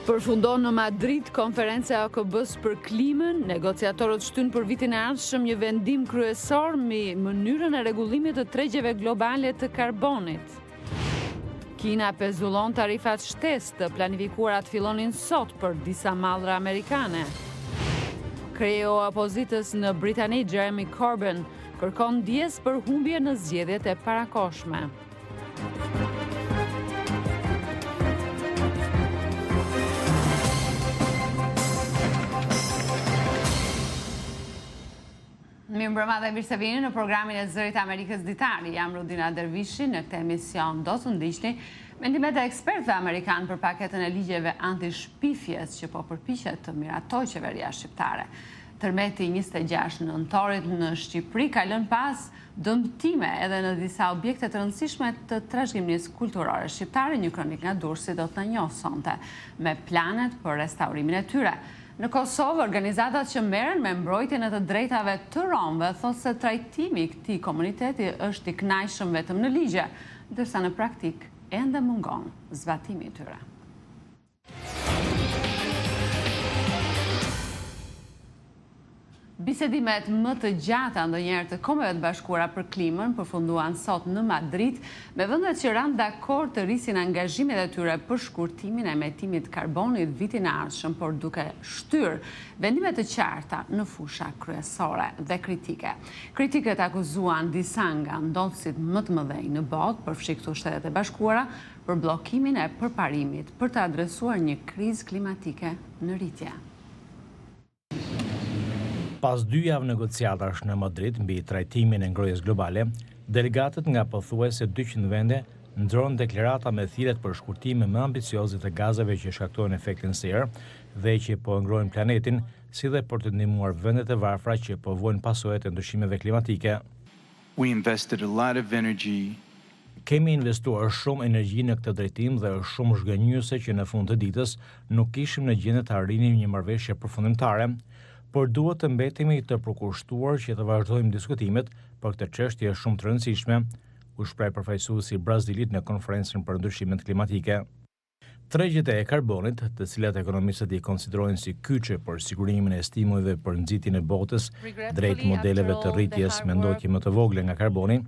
Përfundon në Madrid konferenca e AKB-s për klimën, negociatorët shtyn për vitin e ardhshëm një vendim kryesor mbi mënyrën e rregullimit të tregjeve globale të karbonit. Kina pezullon tarifat shtesë të planifikuara të fillonin sot për disa mallra amerikane. Kreu opozitës në Britani Jeremy Corbyn kërkon ndjes për humbje në zgjedhjet e parakohshme. Mirëmbrëma dhe mirë se vini në programin e Zërit Amerikës Ditari. Jam Rudina Dervishi. Në këtë emision do të ndiqni mendimet e ekspertëve amerikanë për paketën e ligjeve anti-shpifjes që po përpiqet të miratojë qeveria shqiptare. Tërmeti 26 nëntorit në Shqipëri ka lënë pas dëmtime edhe në disa objekte të rëndësishme të trashëgimisë kulturore shqiptare. Një kronik nga Durrësi do të na njohë sonte me planet për restaurimin e tyre. Në Kosovë, organizatat që merren me mbrojtjen e të drejtave të romëve thotë se trajtimi i këtij komuniteti është i kënaqshëm vetëm në ligje, ndërsa në praktik ende mungon zbatimi i tyre. Bisedimet më të gjata ndonjëherë të Kombeve të Bashkuara për klimën përfunduan sot në Madrid, me vendet që ranë dakord të rrisin angazhimet e tyre për shkurtimin e emetimit karbonit vitin e ardhshëm, por duke shtyr vendime të qarta në fusha kryesore dhe kritike. Kritikët akuzuan disa nga ndonësit më të mëdhenj në botë, përfshi këtu Shtetet e Bashkuara, për bllokimin e përparimit për të adresuar një krizë klimatike në rritje. Pas 2 javë negociatash në Madrid mbi trajtimin e ngrohjes globale, delegatët nga pothuajse 200 vende ndronë deklarata me thirrje për shkurtime më ambicioze të gazeve që shkaktojnë efektin serë dhe që po ngrojnë planetin, si dhe për të ndihmuar vendet e varfra që po vojnë pasojat e ndryshimeve klimatike. Kemi investuar shumë energji në këtë drejtim dhe është shumë zhgënjyese që në fund të ditës nuk ishim në gjendje të arrinim një marrëveshje përfundimtare, por duhet të mbetemi të përkushtuar që të vazhdojmë diskutimet për këtë çështje shumë të rëndësishme, u shpreh përfaqësuesi i Brazilit në konferencën për ndryshimet klimatike. Tregjet e karbonit, të cilat ekonomistët i konsiderojnë si kyçe për sigurimin e stimujve për nxitjen e botës drejt modeleve të rritjes me ndotje më të vogla nga karboni,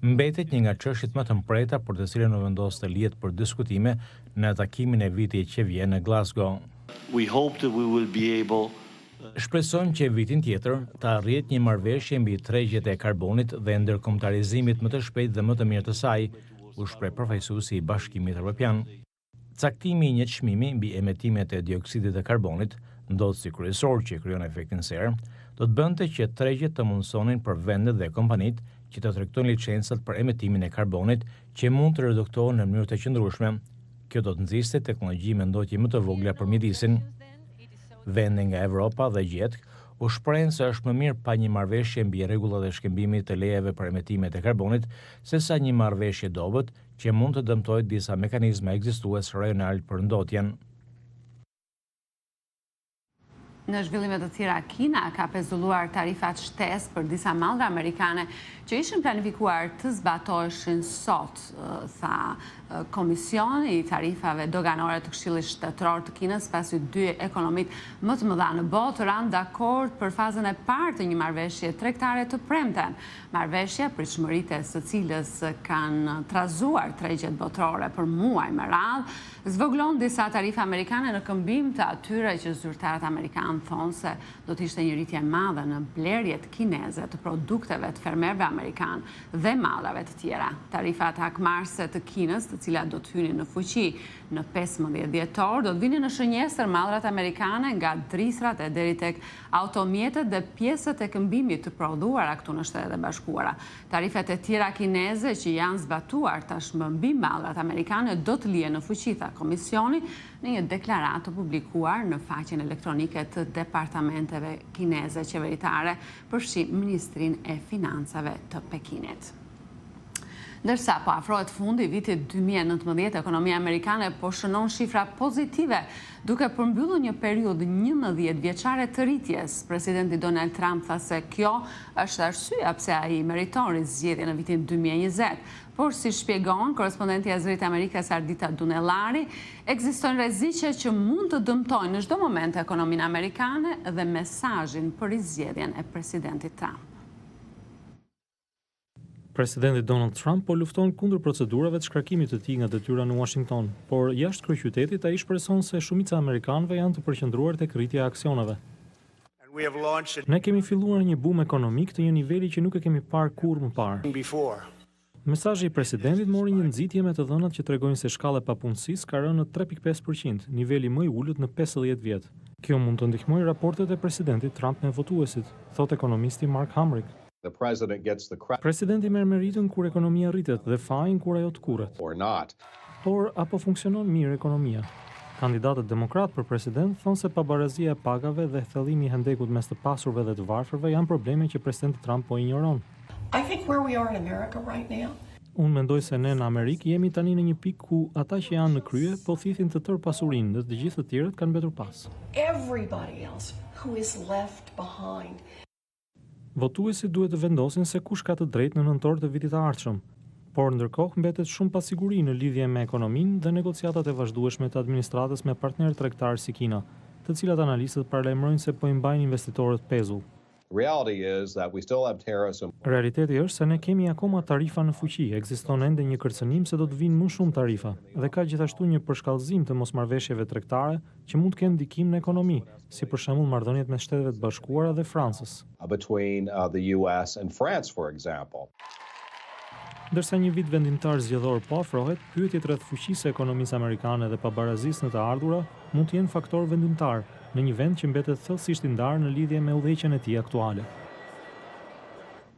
mbetet një nga çështjet më të mprehta për të cilën u vendos të lihet për diskutime në takimin e vitit që vjen në Glasgow. Shpresojmë që vitin tjetër të arrihet një marrëveshje mbi tregjet e karbonit dhe ndërkombëtarizimit më të shpejtë dhe më të mirë të saj, u shpreh përfaqësuesi i Bashkimit Evropian. Caktimi i një çmimi mbi emetimet e dioksidit të karbonit, ndodhur si kryesor që krijon efektin serë, do të bënte që tregjet të mundsonin për vendet dhe kompanitë që të tregtojnë licencat për emetimin e karbonit që mund të reduktohen në mënyrë të qëndrueshme. Kjo do të nxiste teknologji me ndotje më të vogla për mjedisin. Vende nga Evropa dhe Gjetk u shprehen se është më mirë pa një marrëveshje mbi rregullat e shkëmbimit të lejeve për emetimet e karbonit, sesa një marrëveshje dobët që mund të dëmtojë disa mekanizma ekzistues rajonal për ndotjen. Në zhvillime të tjera, Kina ka pezulluar tarifat shtesë për disa mallra amerikane që ishin planifikuar të zbatoheshin sot, tha Komisioni i tarifave doganore të Këshillit Shtetëror të Kinës, pasi 2 ekonomit më të mëdha në botë ranë dakord për fazën e parë të një marrëveshje tregtare të premten. Marrëveshja, pritshmëritë së cilës kanë trazuar tregjet botërore për muaj me radhë, zvogëlon disa tarifa amerikane në këmbim të atyre që zyrtarët amerikanë thonë se do të ishte një rritje e madhe në blerjet kineze të produkteve të fermerëve amerikanë dhe mallrave të tjera. Tarifat hakmarrëse të Kinës, të cilat do të hynin në fuqi në 15 dhjetor, do të vinin në shënjestër mallrat amerikane nga drisrat e deri tek automjetet dhe pjesët e këmbimit të prodhuara këtu në Shtetet e Bashkuara. Tarifet e tjera kineze që janë zbatuar tashmë mbi mallrat amerikane do të lihen në fuqi, tha Komisioni në një deklaratë publikuar në faqen elektronike të departamenteve kineze qeveritare, përfshi Ministrinë e Financave të Pekinit. Ndërsa po afrohet fundi i vitit 2019, ekonomia amerikane po shënon shifra pozitive, duke përmbyllur një periudhë 11 vjeçare të rritjes. Presidenti Donald Trump tha se kjo është arsyeja pse ai meriton rizgjedhjen në vitin 2020. Por si shpjegon korespondenti i Zërit Amerikës Dunellari, ekzistojnë rreziqe që mund të dëmtojnë në çdo moment ekonominë amerikane dhe mesazhin për rizgjedhjen e presidentit Trump. Presidenti Donald Trump po lufton kundër procedurave të shkarkimit të tij nga detyra në Washington, por jashtë kryeqytetit ai shpreson se shumica e amerikanëve janë të përqendruar tek rritja e aksioneve. Ne kemi filluar një boom ekonomik të një niveli që nuk e kemi parë kurrë më parë. Mesazhi i presidentit mori një nxitje me të dhënat që tregojnë se shkalla e papunësisë ka rënë në 3.5%, niveli më i ulët në 50 vjet. Kjo mund të ndihmojë raportet e presidentit Trump me votuesit, thot ekonomisti Mark Hamrick. Presidenti merr meritën kur ekonomia rritet dhe fajin kur ajo të kurret. Por apo funksionon mirë ekonomia? Kandidatët demokrat për president thonë se pabarazia e pagave dhe thellimi i hendekut mes të pasurve dhe të varfërve janë probleme që presidenti Trump po ignoron. Unë mendoj se ne në Amerikë jemi tani në një pikë ku ata që janë në krye po thithin të tërë pasurinë dhe të gjithë të tjerët kanë mbetur pas. Votuesit duhet të vendosin se kush ka të drejtë në nëntor të vitit të ardhshëm, por ndërkohë mbetet shumë pasiguri në lidhje me ekonominë dhe negociatat e vazhdueshme të administratës me partnerë tregtar si Kina, të cilat analistët paralajmërojnë se po i mbajnë investitorët pezull. Realiteti është se ne kemi akoma tarifa në fuqi, ekziston ende një kërcënim se do të vinë më shumë tarifa, dhe ka gjithashtu një përshkallëzim të mosmarrveshjeve tregtare që mund të kenë ndikim në ekonomi, si për shembull marrëdhëniet me Shtetet e Bashkuara dhe Francës. Ndërsa një vit vendimtar zgjedhor po afrohet, pyetjet rreth fuqisë së ekonomisë amerikane dhe pabarazisë në të ardhura mund të jenë faktor vendimtar në një vend që mbetet thellësisht i ndarë në lidhje me udhëheqjen e tij aktuale.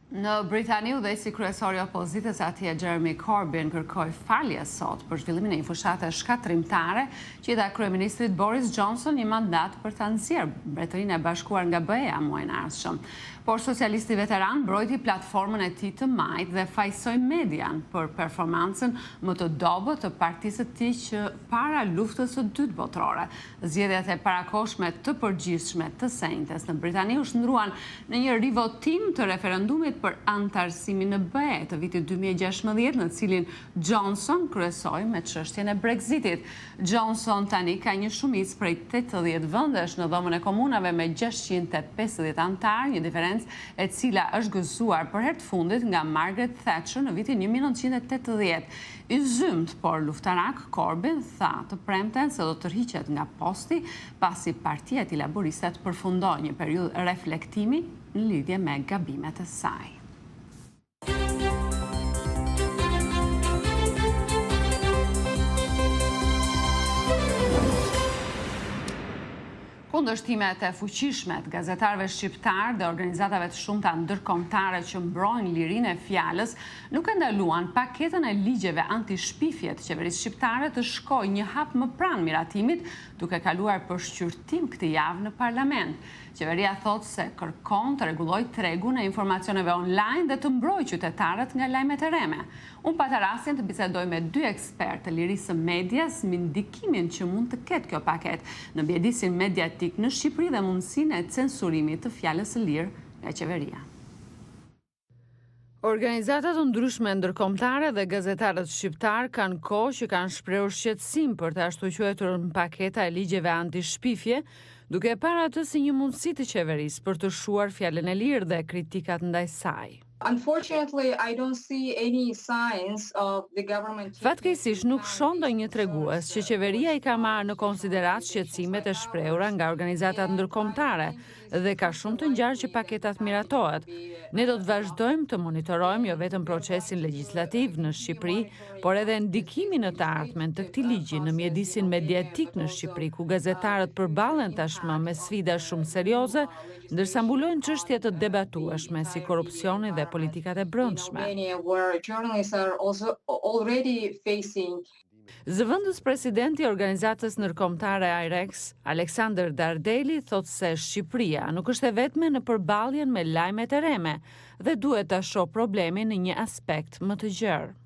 Në Britani, udhëheqësi kryesor i opozitës atje Jeremy Corbyn kërkoi falje sot për zhvillimin e një fushate shkatrimtare që i dha kryeministrit Boris Johnson një mandat për ta nxjerrë Mbretërinë e Bashkuar nga BE-ja muajin e ardhshëm. Por socialisti veteran mbrojti platformën e tij të majtë dhe fajsoi median për performancën më të dobët të partisë së tij që para luftës së dytë botërore. Zgjedhjet e parakohshme të përgjithshme të senjtes në Britani u shndruan në një rivotim të referendumit për antarësimin në BE të vitit 2016, në cilin Johnson kryesoi me çështjen e Brexitit. Johnson tani ka një shumicë prej 80 vendesh në Dhomën e Komunave me 650 antar, një diferencë e cila është gëzuar për herë të fundit nga Margaret Thatcher në vitin 1980. I zymt, por luftarak Corbyn tha të premten se do të tërhiqet nga posti pasi Partia e Laboristat përfundoi një periudhë reflektimi në lidhje me gabimet e saj. Kundërshtimet e fuqishme të gazetarëve shqiptar dhe organizatave të shumta ndërkombëtare që mbrojnë lirinë e fjalës nuk e ndaluan paketën e ligjeve anti-shpifje të qeverisë shqiptare të shkojë një hap më pranë miratimit, duke kaluar për shqyrtim këtë javë në parlament. Qeveria thot se kërkon të rregullojë tregun e informacioneve online dhe të mbrojë qytetarët nga lajmet e rreme. Unë pata rastin të bisedoj me 2 ekspertë të lirisë së medias mbi ndikimin që mund të ketë kjo paketë në mjedisin mediatik në Shqipëri dhe mundësinë e censurimit të fjalës së lirë nga qeveria. Organizatat ndryshme ndërkombëtare dhe gazetarët shqiptar kanë kohë që kanë shprehur shqetësim për të ashtu quajtur paketa e ligjeve anti-shpifje, duke parë atë si një mundësi të qeverisë për të shuar fjalën e lirë dhe kritikat ndaj saj. Unfortunately, I don't see any signs of the government. Fatkeqësisht nuk shoh ndonjë tregues që qeveria i ka marrë në konsiderat shqetësimet e shprehura nga organizatat ndërkombëtare dhe ka shumë të ngjarë që paketat miratohet. Ne do të vazhdojmë të monitorojmë jo vetëm procesin legjislativ në Shqipëri, por edhe ndikimin në të ardhmen të këtij ligji në mjedisin mediatik në Shqipëri, ku gazetarët përballen tashmë me sfida shumë serioze, ndërsa mbulojnë çështje të debatueshme si korrupsioni dhe politikat e brendshme. Zëvendës presidenti i organizatës ndërkombëtare IREX, Aleksandër Dardeli, thot se Shqipëria nuk është e vetme në përballjen me lajmet e rreme dhe duhet ta shohë problemin në një aspekt më të gjerë.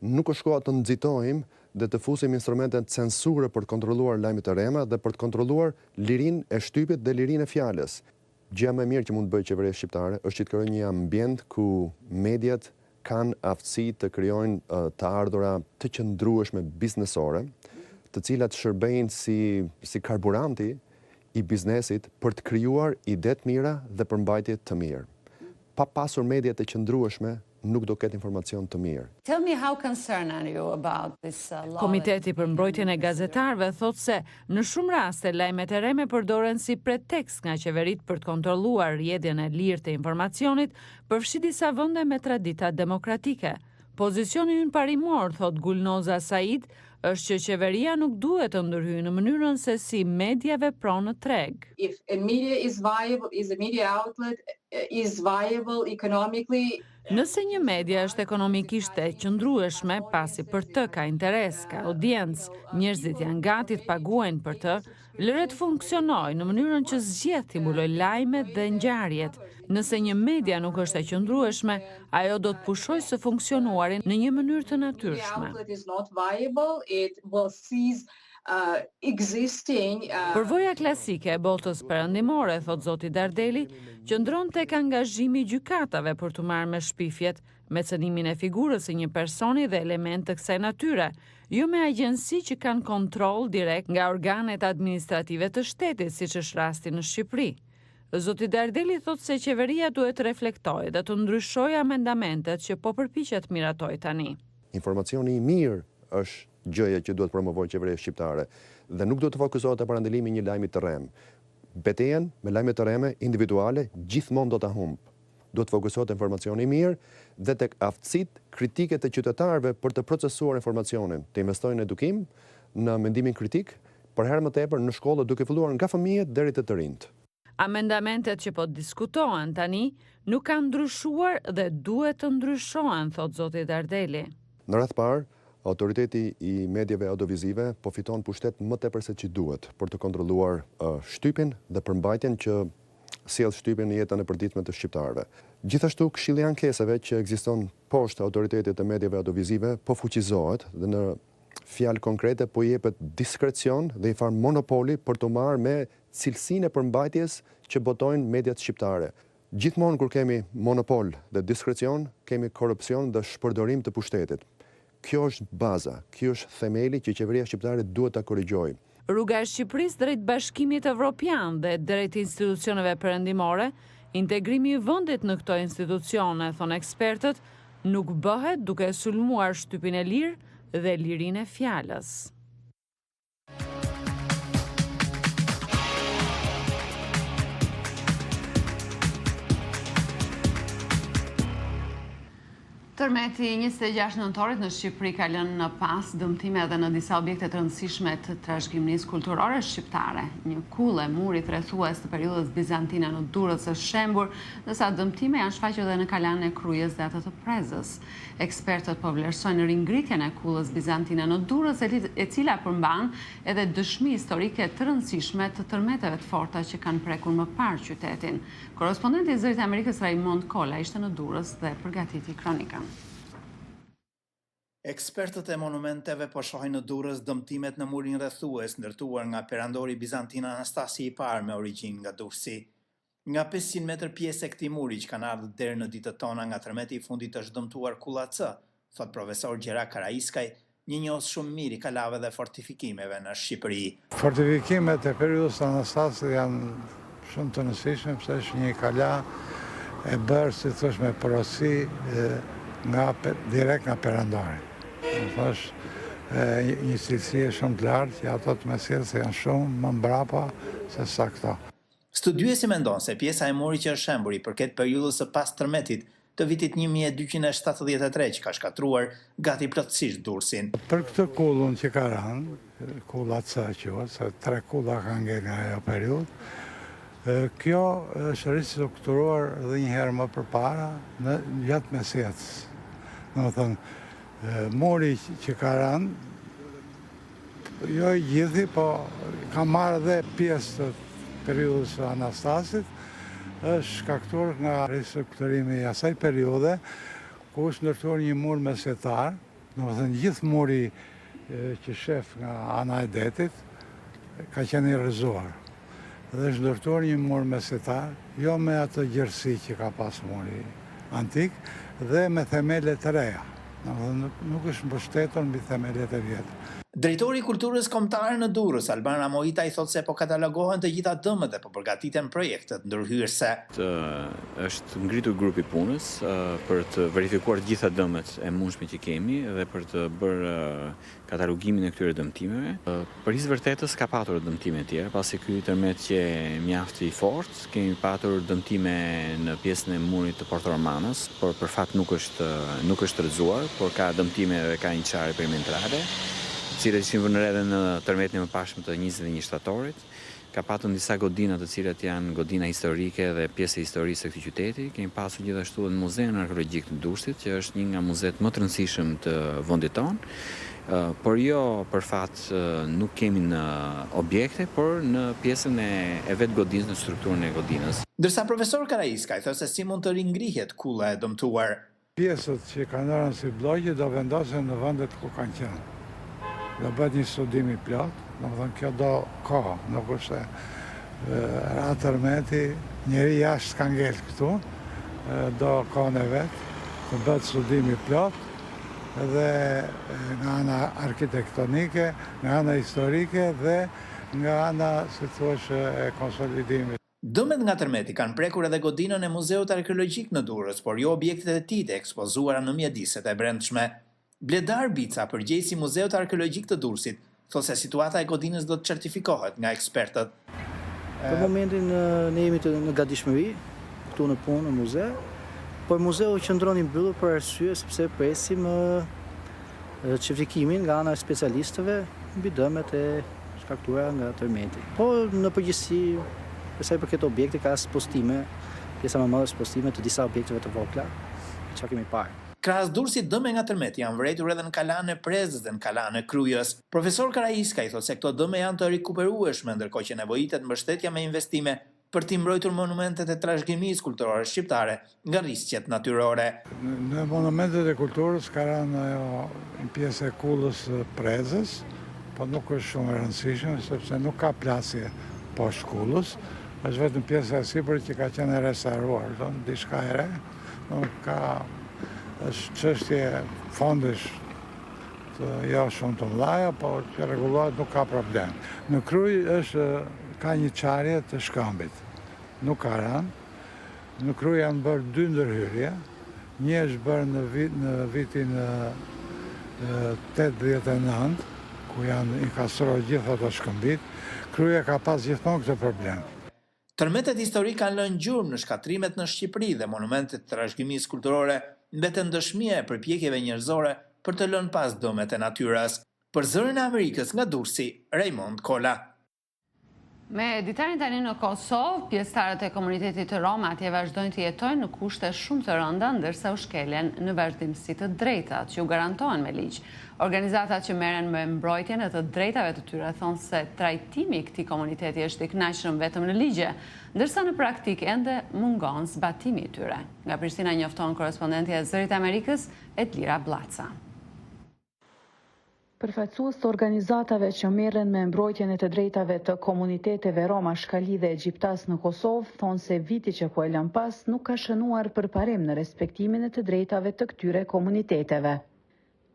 nuk është koha të nxitojmë dhe të fusim instrumente censure për të kontrolluar lajmet e rrema dhe për të kontrolluar lirinë e shtypit dhe lirinë e fjalës. Gjëja më e mirë që mund të bëjë qeveria shqiptare është që të krijojë një ambient ku mediat kanë aftësi të krijojnë të ardhura të qëndrueshme biznesore, të cilat shërbejnë si karburanti i biznesit për të krijuar ide të mira dhe përmbajtje të mirë. Pa pasur media të qëndrueshme, nuk do ketë informacion të mirë. Tell me how concerned are you about this law? Komiteti për mbrojtjen e gazetarëve thotë se në shumë raste lajmet e rreme përdoren si pretekst nga qeverit për të kontrolluar rrjedhjen e lirë të informacionit, përfshi disa vende me tradita demokratike. Pozicioni ynë parimor, thot Gulnoza Said, është që qeveria nuk duhet të ndërhyjë në mënyrën se si media vepron në treg. If a media is viable, is a media outlet is viable economically. Nëse një media është ekonomikisht e qëndrueshme, pasi për të ka interes, ka audiencë, njerëzit janë gati të paguajnë për të, lëret funksionojë në mënyrën që zgjedh të mbuloj lajmet dhe ngjarjet. Nëse një media nuk është e qëndrueshme, ajo do të pushojë së funksionuarin në një mënyrë të natyrshme. Përvoja klasike e botës perëndimore, thot zoti Dardeli, qëndron tek angazhimi i gjykatave për të marrë me shpifjet, me cënimin e figurës së një personi dhe element të kësaj natyre, jo me agjensi që kanë kontroll direkt nga organet administrative të shtetit, siç është rasti në Shqipëri. Zoti Dardeli thot se qeveria duhet të reflektojë dhe të ndryshojë amendamentet që po përpiqet miratoj tani. Informacioni i mirë është gjëja që duhet promovojë qeveria shqiptare dhe nuk duhet të fokusohet te parandelimi i një lajmi të rrem. Betejën me lajme të rreme individuale gjithmonë do ta humb. Duhet të fokusohet te informacioni i mirë dhe tek aftësitë kritike të qytetarëve për të procesuar informacionin, të investojnë në edukim, në mendimin kritik, për herë më tepër në shkolla duke filluar nga fëmijët deri te të rinjt. Amendamentet që po diskutohen tani nuk kanë ndryshuar dhe duhet të ndryshohen, thot zoti Dardeli. Në radh parë, autoriteti i mediave audiovizive po fiton pushtet më tepër se që duhet për të kontrolluar shtypin dhe përmbajtjen që sjell shtypin në jetën e përditshme të shqiptarëve. Gjithashtu, këshilli i ankesave që ekziston poshtë autoritetit të mediave audiovizive po fuqizohet dhe në fjalë konkrete po jepet diskrecion dhe i far monopoli për të marrë me cilësinë e përmbajtjes që botojnë mediat shqiptare. Gjithmonë kur kemi monopol dhe diskrecion, kemi korrupsion dhe shpërdorim të pushtetit. Kjo është baza, kjo është themeli që qeveria shqiptare duhet ta korrigjojë. Rruga e Shqipërisë drejt Bashkimit Evropian dhe drejt institucioneve perëndimore, integrimi i vendit në këto institucione, thon ekspertët, nuk bëhet duke sulmuar shtypin e lirë dhe lirinë e fjalës. Tërmeti 26 nëntorit në Shqipëri ka lënë në pas dëmtime edhe në disa objekte të rëndësishme të trashëgimisë kulturore shqiptare. Një kullë e murit rrethues të periudhës bizantine në Durrës është shembur, ndërsa dëmtime janë shfaqur edhe në kalanën e Krujës dhe atë të Prezës. Ekspertët po vlerësojnë ringritjen e kullës bizantine në Durrës, e cila përmban edhe dëshmi historike të rëndësishme të tërmeteve të forta që kanë prekur më parë qytetin. Korrespondenti i Zërit Amerikës Raymond Kolla ishte në Durrës dhe përgatiti kronikën. Ekspertët e monumenteve po shohin në Durrës dëmtimet në murin rrethues ndërtuar nga perandori bizantin Anastasi i parë me origjinë nga Durrësi. Nga 500 metër pjesë e këtij muri që kanë ardhur deri në ditët tona nga tërmeti i fundit është dëmtuar kulla C, thot profesor Gjera Karaiskaj, një njohës shumë mirë i kalave dhe fortifikimeve në Shqipëri. Fortifikimet e periudhës Anastasit janë shumë të rëndësishme, pse është një kala e bërë, si thosh, me porosi direkt nga perandori. Është një cilësi shumë të lartë, që ato të mesirë se janë shumë më mbrapa se sa këto. Studiuesi mendon se pjesa e murit që është shembur i përket periudhës së pas tërmetit të vitit 1273 që ka shkatruar gati plotësisht Durrësin. Për këtë kullën që ka rënë, kulla C quhet, se 3 kulla kanë ngel nga ajo periudhë, kjo është ristrukturuar edhe një herë më përpara në gjatë mesjetës. Domethënë, muri që ka rënë, jo i gjithi, po ka marrë edhe pjesë të periudhës së Anastasit, është shkaktuar nga ristrukturimi i asaj periudhe, ku është ndërtuar një mur mesjetar, Domethënë gjithë muri që shef nga ana e detit ka qenë i rrëzuar. Dhe është ndërtuar një mur mesetar, jo me atë gjerësi që ka pas muri antik, dhe me themele të reja. Nuk është mbështetur mbi themelet e vjetra. Drejtori i Kulturës Kombëtare në Durrës, Alban Ramojita, i thotë se po katalogohen të gjitha dëmet dhe po përgatiten projektet ndërhyrëse. Është ngritur grupi punës për të verifikuar të gjitha dëmet e mundshme që kemi dhe për të bërë katalogimin e këtyre dëmtimeve. Për his vërtetës ka patur dëmtime të tjera, pasi ky tërmet që mjaft i fortë, kemi patur dëmtime në pjesën e murit të Porto Romanës, por për fat nuk është rrëzuar, por ka dëmtime dhe ka një çare perimetrale, cilët ishin vënë re në tërmetin e mëparshëm të 21 shtatorit. Ka patur disa godina të cilat janë godina historike dhe pjesë e historisë së këtij qyteti. Kemi pasur gjithashtu edhe muzeun arkeologjik të Durrësit, që është një nga muzeet më të rëndësishëm të vendit tonë. Por jo për fat nuk kemi në objekte, por në pjesën e vetë godinës, në strukturën e godinës. Ndërsa profesor Karaiska i thotë se si mund të ringrihet kulla e dëmtuar. Pjesët që kanë rënë si blogje do vendosen në vendet ku kanë qenë. Do bëhet një studim i plot, domethënë kjo do kohë, nuk është ra tërmeti, njeri jashtë s'ka ngel këtu, do kohën e vet, të bëhet studim i plot, dhe nga ana arkitektonike, nga ana historike dhe nga ana, si thuaç, e konsolidimit. Dëmet nga tërmeti kanë prekur edhe godinën e Muzeut Arkeologjik në Durrës, por jo objektet e tij të ekspozuara në mjediset e brendshme. Bledar Bica, përgjegjësi i Muzeut Arkeologjik të Durrësit, thotë se situata e godinës do të certifikohet nga ekspertët. Për momentin ne jemi në gatishmëri këtu në punë në muze, por muzeu qëndron i mbyllur për arsye sepse presim certifikimin nga ana e specialistëve mbi dëmet e shkaktuara nga tërmeti. Po në përgjithësi, për sa i përket objekte ka spostime, pjesa më e madhe spostime të disa objekteve të vogla, çka kemi parë. Krahas Durrësit, dëme nga tërmeti janë vërejtur edhe në Kalan e Prezës dhe në Kalan e Krujës. Profesor Karaiska i thotë se këto dëme janë të rikuperueshme, ndërkohë që nevojitet mbështetja me investime për t'i mbrojtur monumentet e trashëgimisë kulturore shqiptare nga rrisqet natyrore. Në monumentet e kulturës ka rënë ajo një pjesë e kullës Prezës, po nuk është shumë e rëndësishme sepse nuk ka plasje poshtë kullës, është vetëm pjesa e sipër që ka qenë restauruar, diçka e re, nuk ka është çështje fondesh të jo shumë të mëdha, por që rregullohet nuk ka problem. Në Kruj ka një çarje të shkëmbit. Nuk ka rënë. Në Kruj janë bërë 2 ndërhyrje. Një është bërë në vitin 89, ku janë inkastruar gjithë ato shkëmbit. Kruja ka pas gjithmonë këtë problem. Tërmetet historik kanë lënë gjurmë në shkatrimet në Shqipëri dhe monumentet të trashëgimisë kulturore mbeten dëshmia e përpjekjeve njerëzore për të lënë pas dëmet e natyrës. Për Zërin e Amerikës nga Durrësi, Raymond Kola. Me ditarin tani në Kosovë, pjesëtarët e komunitetit të Rom atje vazhdojnë të jetojnë në kushte shumë të rënda, ndërsa u shkeljen në vazhdimsi të drejtat që u garantohen me ligj. Organizatat që merren me mbrojtjen e të drejtave të tyre thonë se trajtimi i këtij komuniteti është i kënaqshëm vetëm në ligje, ndërsa në praktikë ende mungon zbatimi i tyre. Nga Prishtina njofton korrespondentja e Zërit Amerikës, Edlira Blaca. Përfaqësues të organizatave që merren me mbrojtjen e të drejtave të komuniteteve Roma, Shkali dhe Egjiptas në Kosovë thonë se viti që po e lën pas nuk ka shënuar përparim në respektimin e të drejtave të këtyre komuniteteve.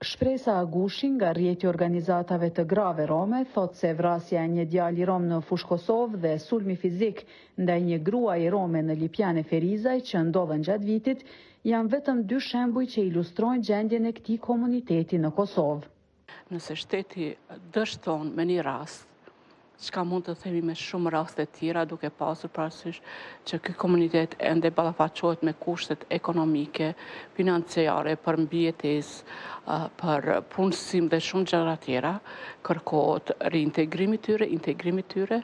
Shpresa Agushi nga rrjeti organizatave të grave rome thotë se vrasja e një djali rom në Fushë Kosovë dhe sulmi fizik ndaj një gruaje rome në Lipjane Ferizaj që ndodhen gjatë vitit janë vetëm 2 shembuj që ilustrojnë gjendjen e këtij komuniteti në Kosovë. Nëse shteti dështon me një rast, çka mund të themi me shumë raste tjera, duke pasur parasysh që ky komunitet ende ballafaqohet me kushtet ekonomike, financiare, për mbijetesë, për punësim dhe shumë gjëra tjera, kërkohet reintegrimi i tyre,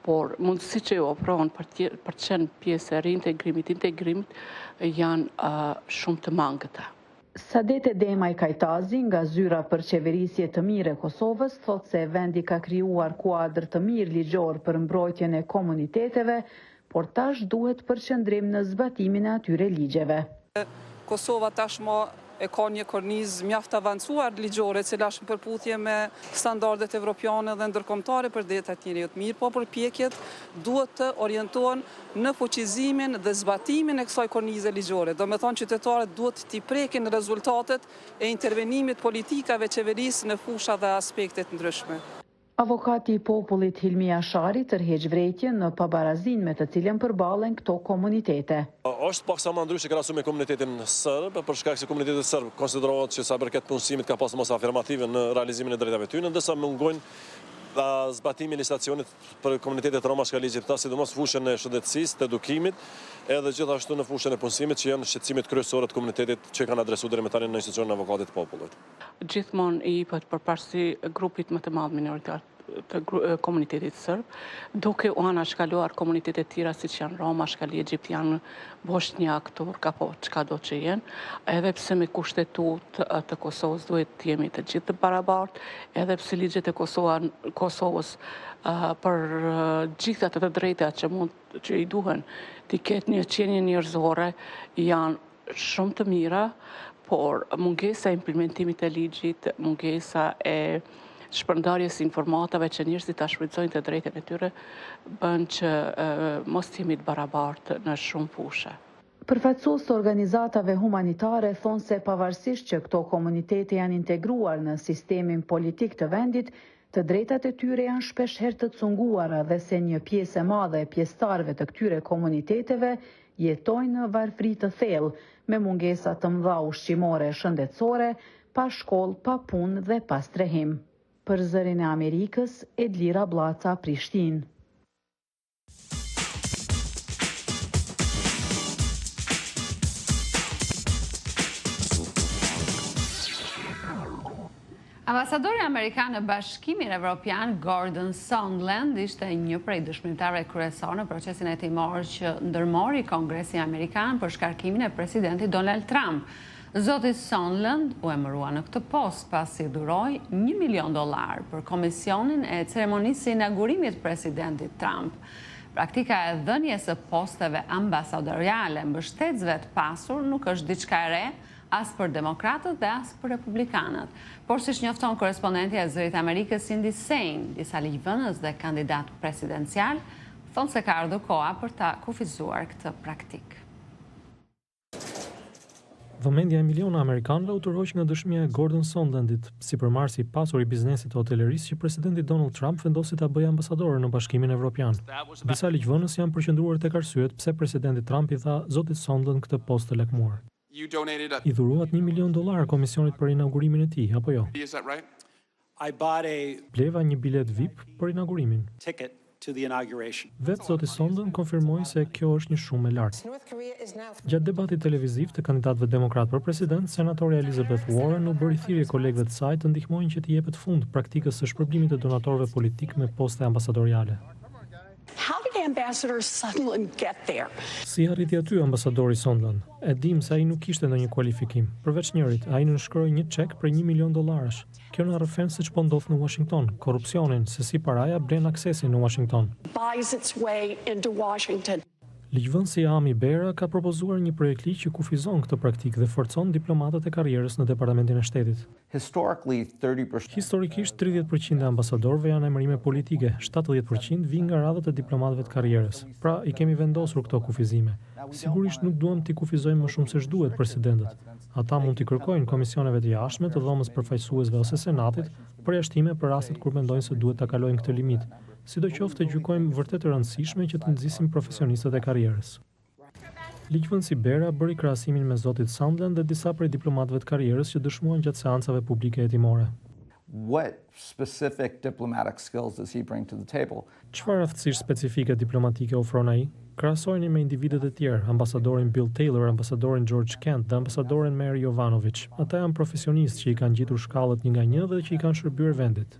por mundësi që ju ofrohen për të qenë pjesë e reintegrimit, integrimit janë shumë të mangëta. Sadete Demaj Kajtazi nga Zyra për Qeverisje të Mirë e Kosovës thotë se vendi ka krijuar kuadër të mirë ligjor për mbrojtjen e komuniteteve, por tash duhet përqendrim në zbatimin e atyre ligjeve. Kosova tashmë e ka një kornizë mjaft avancuar ligjore, e cila është në përputhje me standardet evropiane dhe ndërkombëtare për drejtat e njerëzit. Mirë, po përpjekjet duhet të orientohen në fuqizimin dhe zbatimin e kësaj kornize ligjore. Do me thonë qytetarët duhet t'i prekin rezultatet e intervenimit politikave qeverisë në fusha dhe aspektet ndryshme. Avokati i popullit Hilmi Ashari tërheq vërejtjen në pabarazin me të cilën përballen këto komunitete. Është paksa më ndryshe krahasu me komunitetin serb, për shkak se komuniteti serb konsiderohet që sa përket punësimit ka pasur mos afirmative në realizimin e drejtave tyre, ndërsa mungojnë zbatimi i legislacionit për komunitetet roma shkali egjiptase, sidomos fushën e shëndetësisë, të edukimit, edhe gjithashtu në fushën e punësimit që janë shqetësimet kryesore të komunitetit që kanë adresuar deri më tani në institucionin e avokatit të popullit. Gjithmonë i jepet përparësi grupit më të madh minoritar të komunitetit serb, duke u anashkaluar komunitetet tjera siç janë Roma, shkali egjiptian, bosnjak, turk apo çka do që jenë, edhe pse me kushtetutë të Kosovës duhet të jemi të gjithë të barabartë, edhe pse ligjet e Kosovës për gjitha të drejtat që i duhen t'i ketë një qenie njerëzore janë shumë të mira, por mungesa e implementimit të ligjit, mungesa e shpërndarjes informatave që njerëzit ta shfrytëzojnë të drejtën e tyre bën që mos jemi të barabartë në shumë fusha. Përfaqësues të organizatave humanitare thonë se pavarësisht që këto komunitete janë integruar në sistemin politik të vendit, të drejtat e tyre janë shpesh herë të cunguara dhe se një pjesë e madhe e pjesëtarëve të këtyre komuniteteve jetojnë në varfëri të thellë, me mungesa të mëdha ushqimore shëndetësore, pa shkollë, pa punë dhe pa strehim. Për Zërin e Amerikës, Edlira Blaca, Prishtinë. Ambasadori Amerikan në Bashkimin Evropian, Gordon Sondland, ishte një prej dëshmitarëve kryesor në procesin e timor që ndërmori Kongresi Amerikan për shkarkimin e presidentit Donald Trump. Zoti Sondland u emërua në këtë post pasi dhuroi $1 milion për komisionin e ceremonisë së inaugurimit presidentit Trump. Praktika e dhënies së posteve ambasadoriale mbështetësve të pasur nuk është diçka e re as për demokratët dhe as për republikanët. Por siç njofton korrespondentja e Zërit Amerikës Cindy Sain, disa ligjvënës dhe kandidat presidencial thonë se ka ardhur koha për ta kufizuar këtë praktikë. Vëmendja e miliona amerikanëve u tërhoq nga dëshmia e Gordon Sondlandit, sipërmarrësi i pasur i biznesit të hotelerisë që presidenti Donald Trump vendosi ta bëjë ambasadore në Bashkimin Evropian. Disa ligjvënës janë përqendruar tek arsyet pse presidenti Trump i tha zotit Sondland këtë postë të lakmuar. I dhuruat $1 milion komisionit për inaugurimin e tij, apo jo? Bleva një bilet VIP për inaugurimin. Vetë zoti Sondland konfirmoi se kjo është një shumë e lartë. Gjatë debatit televiziv të kandidatëve demokrat për president, senatorja Elizabeth Warren u bëri thirrje kolegëve të saj të ndihmojnë që të jepet fund praktikës së shpërblimit të donatorëve politik me poste ambasadoriale. Si arriti aty ambasadori Sondland? E dim se ai nuk kishte ndonjë kualifikim. Përveç njërit, ai nënshkroi një çek për $1 milion. Kjo në rrëfen siç po ndodh në Washington, korrupsionin, se si paraja blen aksesin në Washington. Ligjvënësi Ami Bera ka propozuar një projekt ligj që kufizon këtë praktikë dhe forcon diplomatët e karrierës në Departamentin e Shtetit. Historikisht 30% e ambasadorëve janë emërime politike, 70% vijnë nga radhët e diplomatëve të karrierës. Pra, i kemi vendosur këto kufizime. Sigurisht nuk duam t'i kufizojmë më shumë se ç'duhet presidentët. Ata mund t'i kërkojnë komisioneve të jashtme të dhomës përfaqësuesve ose senatit përjashtime për rastet kur mendojnë se duhet ta kalojnë këtë limit. Sidoqoftë gjykojmë vërtet të rëndësishme që të nxisim profesionistët e karrierës. Ligjvënësi Bera bëri krahasimin me zotit Sondland dhe disa prej diplomatëve të karrierës që dëshmuan gjatë seancave publike hetimore. Çfarë aftësish specifike diplomatike ofron ai? Krahasojeni me individët e tjerë, ambasadorin Bill Taylor, ambasadorin George Kent dhe ambasadorin Mary Jovanovic. Ata janë profesionistë që i kanë gjitur shkallët një nga një dhe që i kanë shërbyer vendit.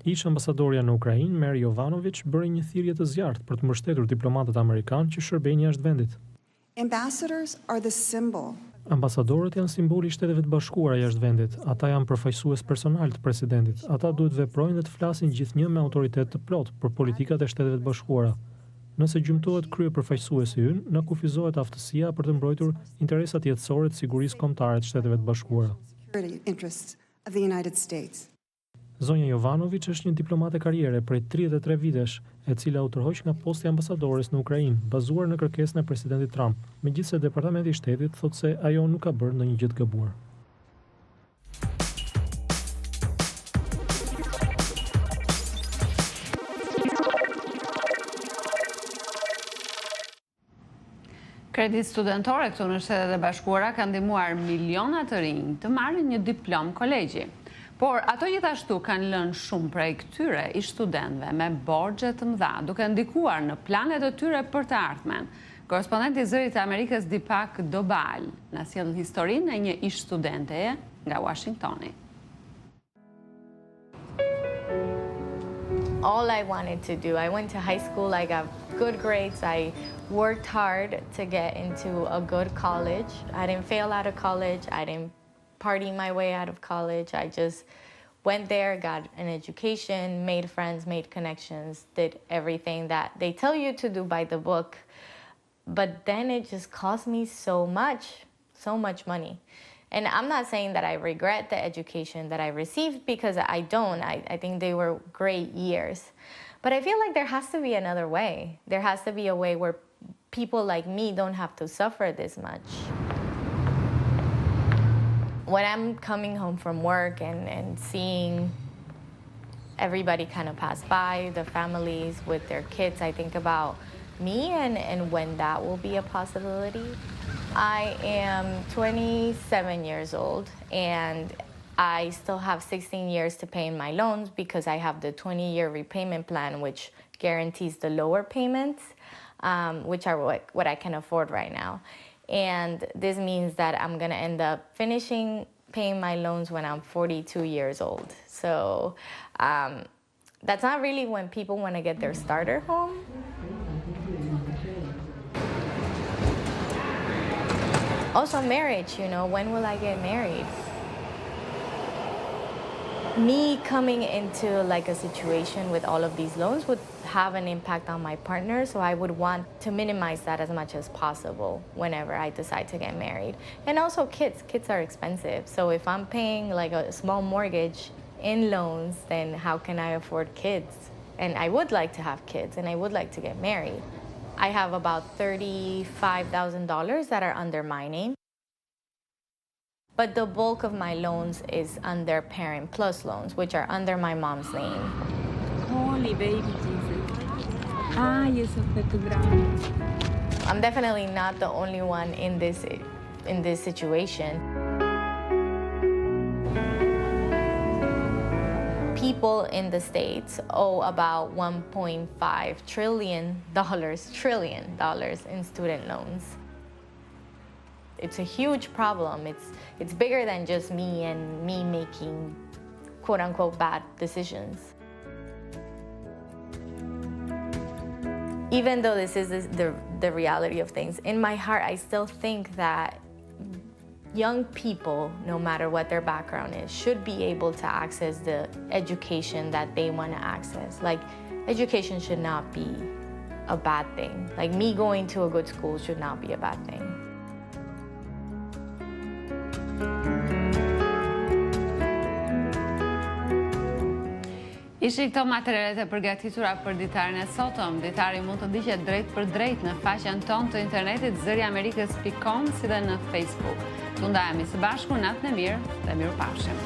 Ish ambasadorja në Ukrainë, Mary Jovanovic, bëri një thirrje të zjarrt për të mbështetur diplomatët amerikanë që shërbejnë jashtë vendit. Ambasadorët janë simboli i Shteteve të Bashkuara jashtë vendit. Ata janë përfaqësues personal të presidentit. Ata duhet veprojnë dhe të flasin gjithnjë me autoritet të plotë për politikat e Shteteve të Bashkuara. Nëse gjymtohet kryepërfaqësuesi ynë, na kufizohet aftësia për të mbrojtur interesat jetësore të sigurisë kombëtare të Shteteve të Bashkuara. Zonja Jovanovic është një diplomate karriere prej 33 vitesh, e cila u tërhoq nga posti ambasadores në Ukrainë, bazuar në kërkesën e presidentit Trump, megjithse Departamenti i Shtetit thotë se ajo nuk ka bërë ndonjë gjë të gabuar. Kreditë studentore këtu në Shtetet e Bashkuara kanë ndihmuar miliona të rinj të marrin një diplomë kolegji. Por ato gjithashtu kanë lënë shumë prej këtyre ish studentëve me borxhe të mëdha, duke ndikuar në planet e tyre për të ardhmen. Korrespondenti i Zërit të Amerikës Ditari na sjell historinë e një ish studenteje nga Washingtoni. All I wanted to do, I went to high school, I got good grades, I worked hard to get into a good college. I didn't fail out of college, I didn't party my way out of college. I just went there, got an education, made friends, made connections, did everything that they tell you to do by the book. But then it just cost me so much money. And I'm not saying that I regret the education that I received, because I don't. I think they were great years. But I feel like there has to be another way. There has to be a way where people like me don't have to suffer this much. When I'm coming home from work and seeing everybody kind of pass by, the families with their kids, I think about me and when that will be a possibility. I am 27 years old, and I still have 16 years to pay in my loans because I have the 20-year repayment plan, which guarantees the lower payments, which are what I can afford right now. And this means that I'm going to end up finishing paying my loans when I'm 42 years old. So that's not really when people want to get their starter home. Also marriage, you know, when will I get married? Me coming into like a situation with all of these loans would have an impact on my partner, so I would want to minimize that as much as possible whenever I decide to get married. And also kids are expensive, so if I'm paying like a small mortgage in loans, then how can I afford kids? And I would like to have kids, and I would like to get married. I have about $35,000 that are under my name. But the bulk of my loans is under Parent Plus loans, which are under my mom's name. Holy baby Jesus. Ai, esse afeto grande. I'm definitely not the only one in this situation. People in the States owe about $1.5 trillion in student loans. It's a huge problem. It's bigger than just me and me making quote-unquote bad decisions. Even though this is the reality of things, in my heart I still think that young people, no matter what their background is, should be able to access the education that they want to access. Like, education should not be a bad thing. Like, me going to a good school should not be a bad thing. Ishi këto materialet e përgatitura për ditarin e sotëm. Ditari mund të ndiqet drejt për drejt në faqen tonë të internetit zëriamerikës.com, si dhe në Facebook. Të ndajemi së bashku, natën e mirë dhe mirupafshim.